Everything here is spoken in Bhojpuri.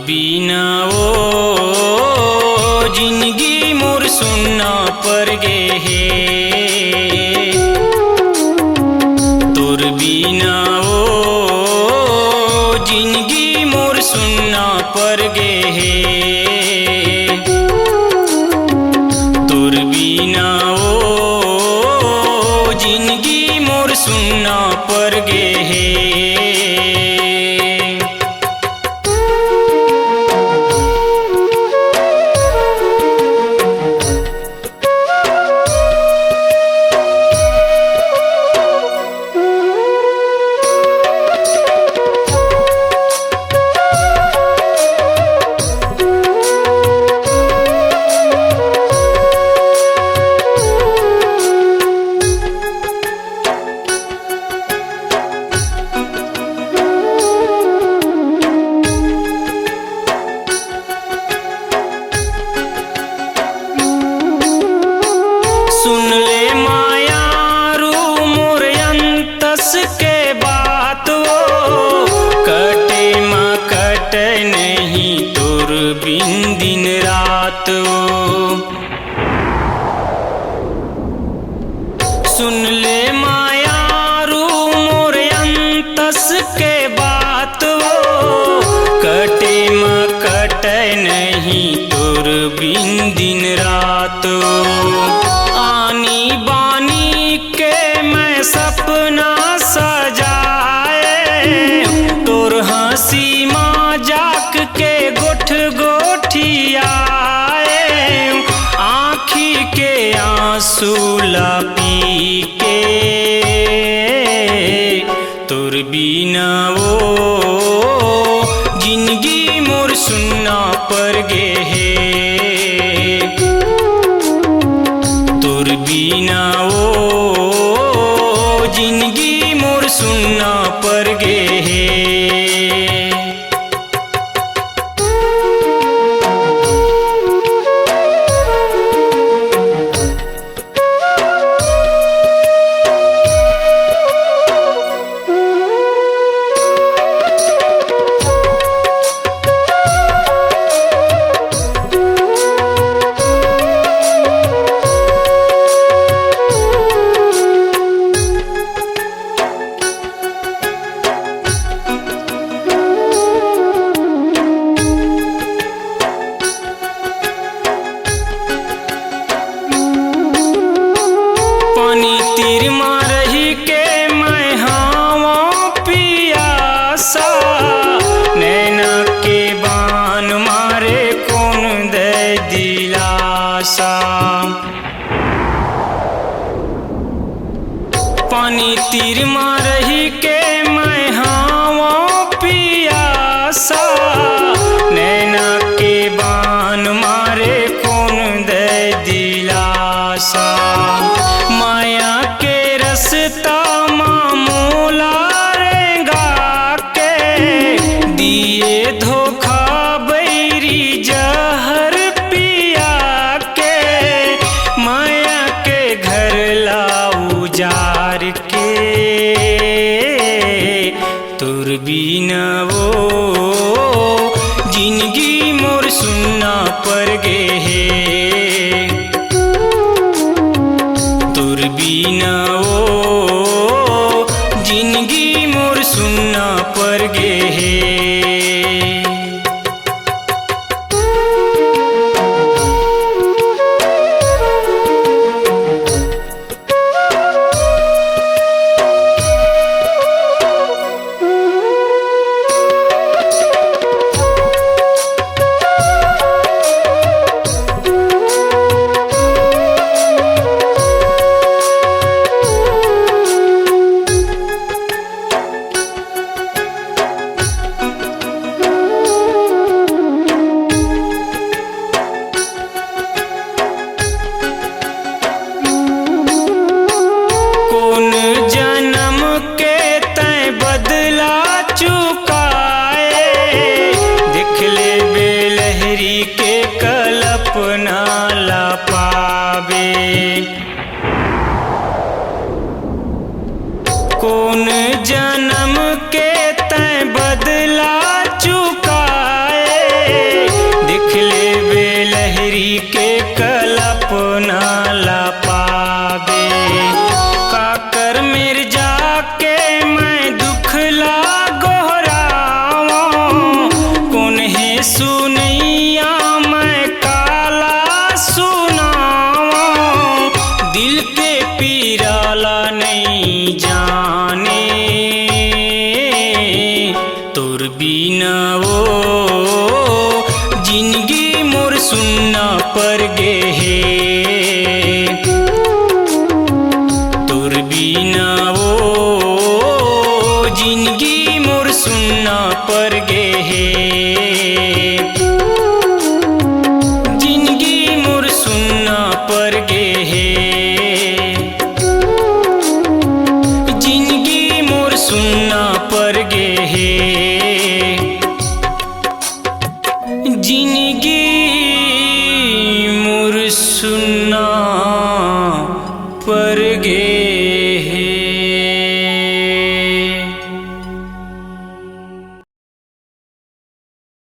बिना ओ जिंदगी मोर सुनना पर गे हे। तोर बिना ओ जिंदगी मोर सुनना पर गे हे। तोर बिना ओ जिंदगी मोर सुनना पर गे हे। सुन ले माया रू मोर अंतस के बात वो कटे माँ कटे नहीं तोर बिन दिन रात वो। सुन ले माया रू मोर अंतस के बात वो कटे माँ कटे नहीं तोर बिन दिन रात वो। आनी बानी के मैं सपना सजाए तोर हंसी मजाक के गोठ गोठियाए। आँखी के आंसू पी के तोर बिना वो जिंदगी मोर सुनना पर गे हे। तोर बिना ओ जिंदगी मोर सुनना पर गे हे। पानी तीर मारही के मैं हावा पियासा नैना के बान मारे कौन दे दिलासा। पानी तीर मारही के मैं हावा पियासा नैना के बान मारे कौन दे दिलासा। माया के रस्ता मामूला रेंगा के दिए धोखा बैरी जहर पिया के। माया के घर लाऊ जार के तोर बिना वो जिंदगी मोर सुनना पर गे हे। तोर बिना ओ जिंदगी मोर सुनना पर गे हे। तोर बिना ओ जिंदगी मोर सुनना पर गे हे। तोर बिना ओ जिंदगी मोर सुनना पर गे हे। जिंदगी मोर सुनना पर गे हे।